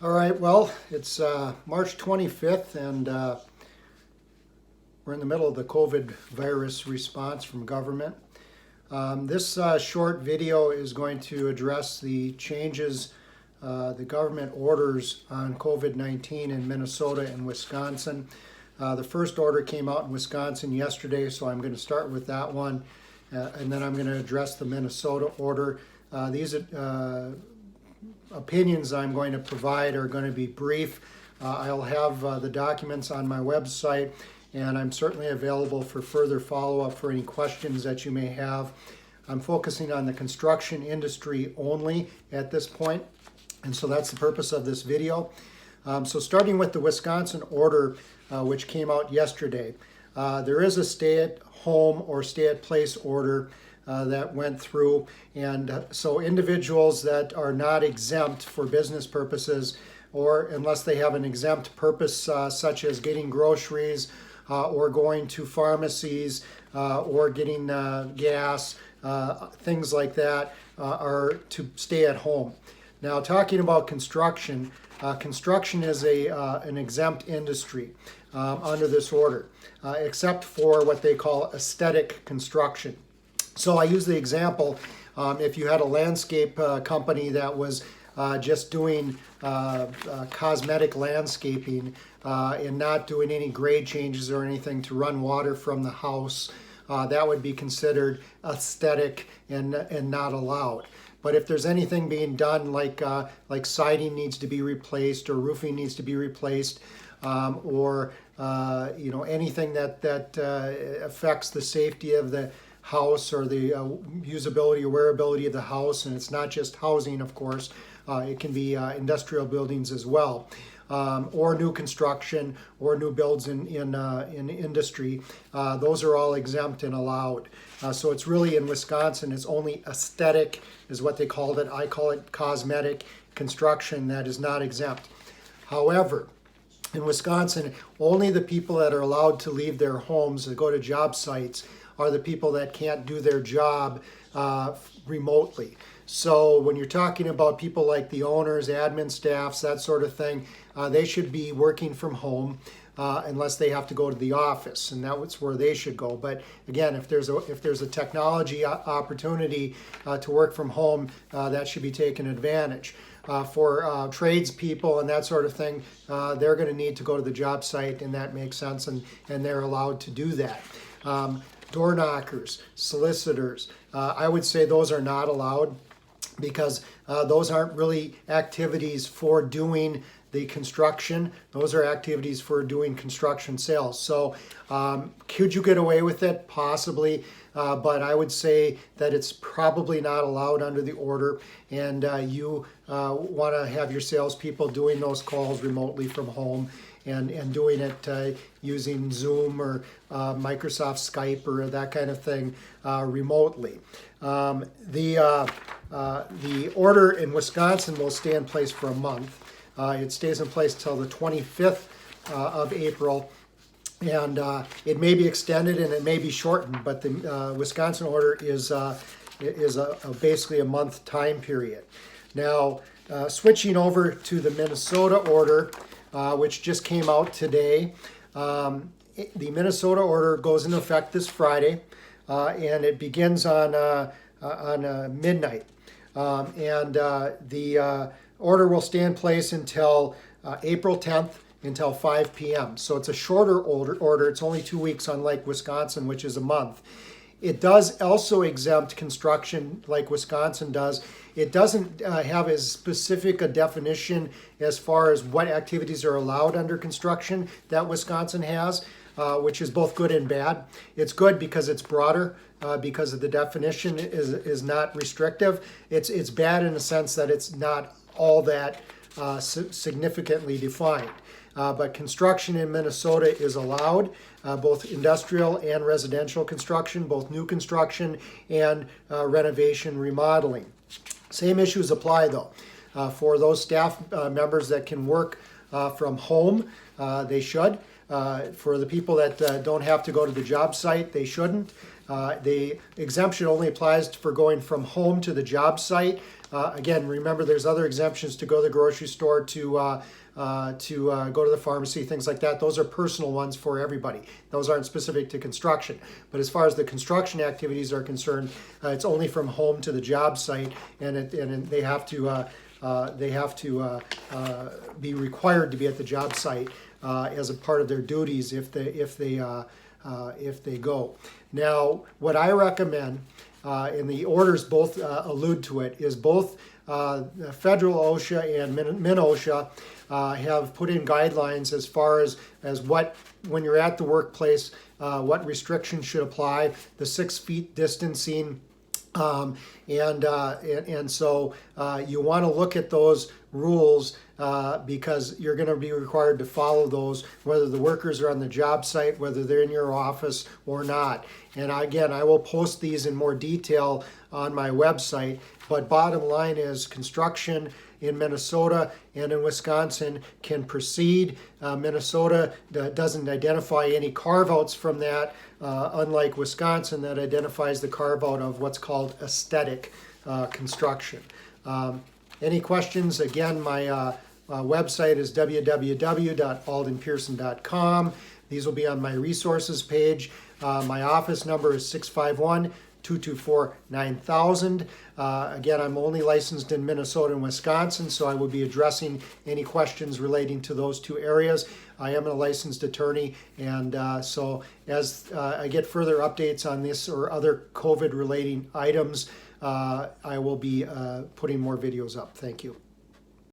All right, well, it's March 25th, and we're in the middle of the COVID virus response from government. This short video is going to address the changes, the government orders on COVID-19 in Minnesota and Wisconsin. The first order came out in Wisconsin yesterday, so I'm going to start with that one, and then I'm going to address the Minnesota order. These opinions I'm going to provide are going to be brief. I'll have the documents on my website, and I'm certainly available for further follow-up for any questions that you may have. I'm focusing on the construction industry only at this point, and so that's the purpose of this video. So starting with the Wisconsin order, which came out yesterday, there is a stay-at-home or stay-at-place order that went through, and so individuals that are not exempt for business purposes, or unless they have an exempt purpose such as getting groceries or going to pharmacies or getting gas, things like that, are to stay at home. Now, talking about construction, construction is an exempt industry under this order, except for what they call aesthetic construction. So I use the example, if you had a landscape company that was just doing cosmetic landscaping and not doing any grade changes or anything to run water from the house, that would be considered aesthetic and not allowed. But if there's anything being done like siding needs to be replaced or roofing needs to be replaced, or anything that affects the safety of the house or the usability or wearability of the house, and it's not just housing, of course, it can be industrial buildings as well, or new construction or new builds in industry. Those are all exempt and allowed. So it's really, in Wisconsin, it's only aesthetic is what they called it. I call it cosmetic construction that is not exempt. However, in Wisconsin, only the people that are allowed to leave their homes to go to job sites are the people that can't do their job remotely. So when you're talking about people like the owners, admin staffs, that sort of thing, they should be working from home unless they have to go to the office, and that's where they should go. But again, if there's a technology opportunity to work from home, that should be taken advantage. For tradespeople and that sort of thing, they're going to need to go to the job site, and that makes sense, and they're allowed to do that. Door knockers, solicitors, I would say those are not allowed, because those aren't really activities for doing the construction. Those are activities for doing construction sales. So could you get away with it? Possibly, but I would say that it's probably not allowed under the order, and you want to have your salespeople doing those calls remotely from home, and doing it using Zoom or Microsoft Skype or that kind of thing remotely. The order in Wisconsin will stay in place for a month. It stays in place till the 25th of April, and it may be extended and it may be shortened, but the Wisconsin order is basically a month time period. Now, switching over to the Minnesota order, which just came out today. The Minnesota order goes into effect this Friday, and it begins on midnight. The order will stay in place until April 10th, until 5 p.m. So it's a shorter order. It's only 2 weeks, unlike Wisconsin, which is a month. It does also exempt construction like Wisconsin does. It doesn't have as specific a definition as far as what activities are allowed under construction that Wisconsin has, which is both good and bad. It's good because it's broader, because of the definition is not restrictive. It's bad in the sense that it's not all that significantly defined. But construction in Minnesota is allowed, both industrial and residential construction, both new construction and renovation, remodeling. Same issues apply, though. For those staff members that can work from home, they should. For the people that don't have to go to the job site, they shouldn't. The exemption only applies for going from home to the job site, Again, remember there's other exemptions to go to the grocery store, to go to the pharmacy, things like that. Those are personal ones for everybody. Those aren't specific to construction. But as far as the construction activities are concerned, it's only from home to the job site, and they have to be required to be at the job site as a part of their duties if they go. Now, what I recommend, and the orders both allude to it, is both federal OSHA and MinOSHA have put in guidelines as far as what, when you're at the workplace, what restrictions should apply, the 6 feet distancing. So you want to look at those rules because you're going to be required to follow those, whether the workers are on the job site, whether they're in your office or not. And again, I will post these in more detail on my website, but bottom line is construction in Minnesota and in Wisconsin can proceed. Minnesota doesn't identify any carve-outs from that, unlike Wisconsin that identifies the carve-out of what's called aesthetic construction. Any questions? Again, my website is www.aldenpearson.com. These will be on my resources page. My office number is 651-224-9000. Again, I'm only licensed in Minnesota and Wisconsin, so I will be addressing any questions relating to those two areas. I am a licensed attorney, and so as I get further updates on this or other COVID-related items, I will be putting more videos up. Thank you.